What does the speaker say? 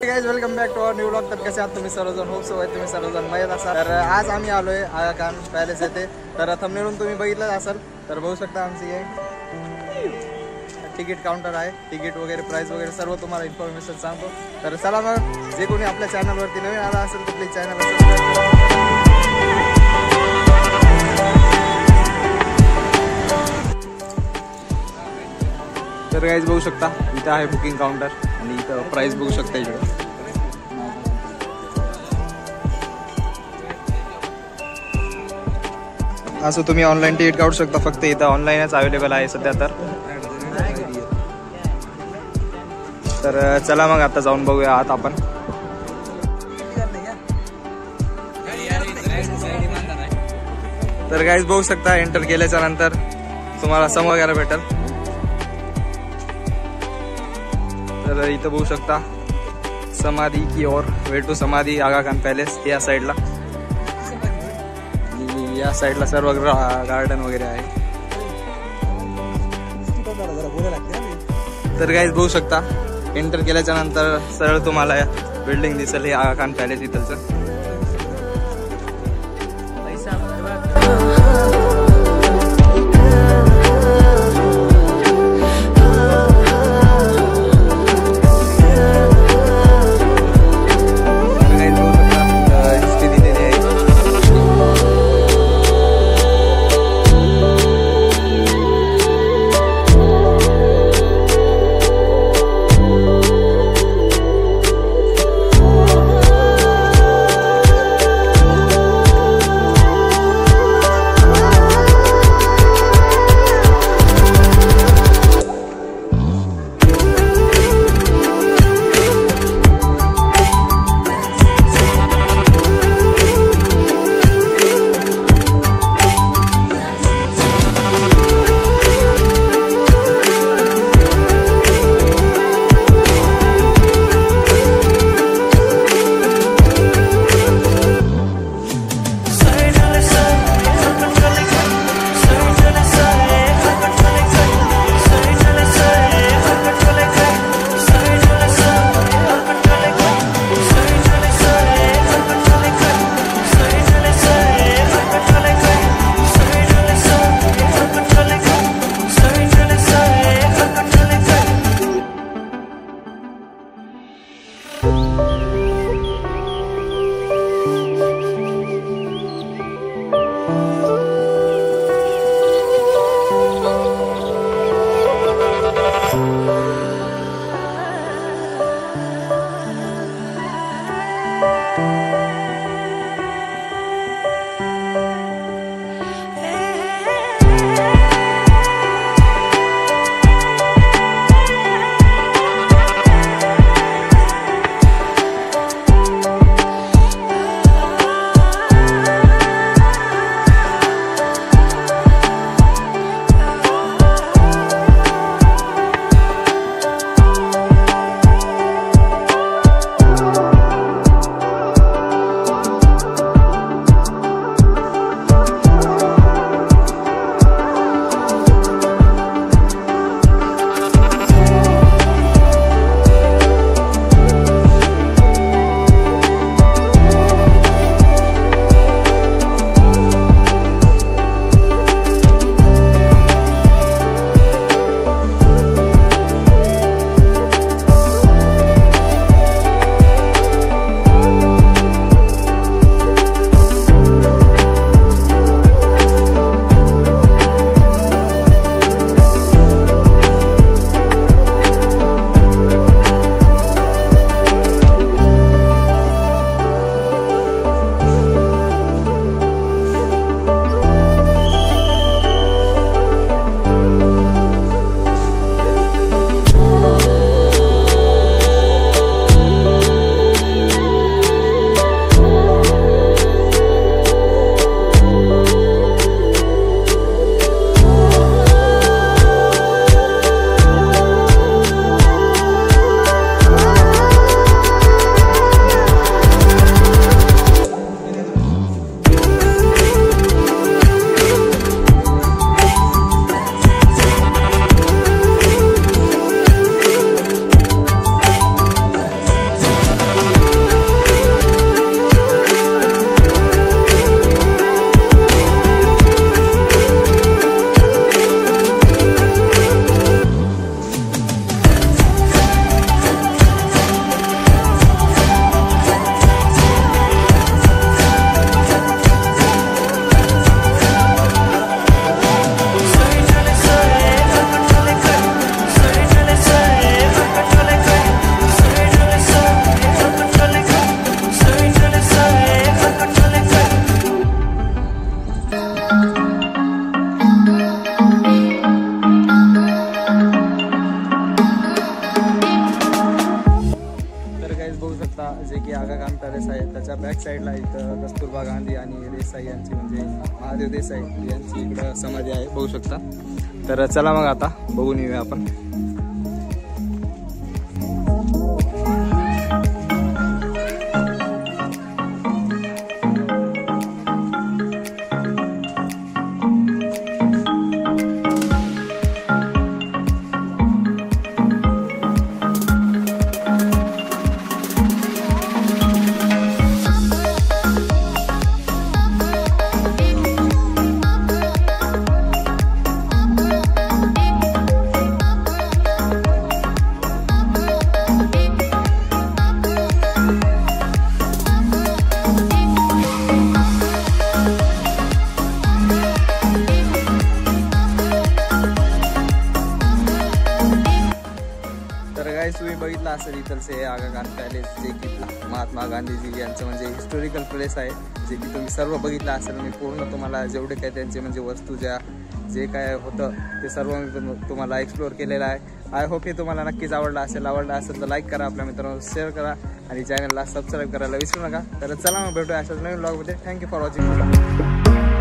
Guys welcome back to our new vlog. तर कसे आहात तुम्ही सर्वजण? होप सो तुम्ही सर्वजण मजेत असाल. तर आज आम्ही आलोय आगा खान पॅलेस येथे. तर थंबनेलवरून तुम्ही बघितलं असाल. तर बघू शकता आमची हे तिकीट काउंटर आहे. तिकीट वगैरे प्राइस वगैरे सर्व तुम्हाला इन्फॉर्मेशन सांगतो. तर चला मग, जे कोणी आपल्या चॅनलवरती नवीन आला असेल तर प्लीज चॅनल सबस्क्राईब करा. तर गाइस बघू शकता इथं आहे बुकिंग काउंटर आणि इथं प्राइस बघू शकता. इकडे असं तुम्ही ऑनलाईन तिकीट काढू शकता. फक्त इथं ऑनलाईनच अवेलेबल आहे सध्या. तर चला मग आता जाऊन बघूया आत आपण. तर गाइस बघू शकता एंटर केल्याच्या नंतर तुम्हाला सम वगैरे भेटेल. तर इथं बघू शकता समाधी की ओर वे टू समाधी आगा खान पॅलेस या साईडला. या साईडला सर्व गार्डन वगैरे आहे. तर गाइस बघू शकता एंटर केल्याच्या नंतर सरळ तुम्हाला बिल्डिंग दिसेल. हे आगा खान पॅलेस इथलचं. तुम्ही बघू शकता जे की आगा खान पॅलेस आहे त्याच्या बॅक साईडला इथं कस्तुरबा गांधी आणि देसाई यांची म्हणजे महादेव देसाई यांची इकडं समाधी आहे बघू शकता. तर चला मग आता बघून येऊया आपण. तुम्ही बघितलं असेल इथलचे हे आगा खान पॅलेस जे की महात्मा गांधीजी यांचं म्हणजे हिस्टोरिकल प्लेस आहे जे की तुम्ही सर्व बघितलं असेल. मी पूर्ण तुम्हाला जेवढे काय त्यांचे म्हणजे वस्तू जे काय होतं ते सर्व मी तुम्हाला एक्सप्लोअर केलेलं आहे. आय होप हे तुम्हाला नक्कीच आवडलं असेल तर लाईक करा, आपल्या मित्रांना शेअर करा आणि चॅनलला सबस्क्राईब करायला विसरू नका. तर चला मग भेटूया अशाच नवीन ब्लॉगमध्ये. Thank you for watching.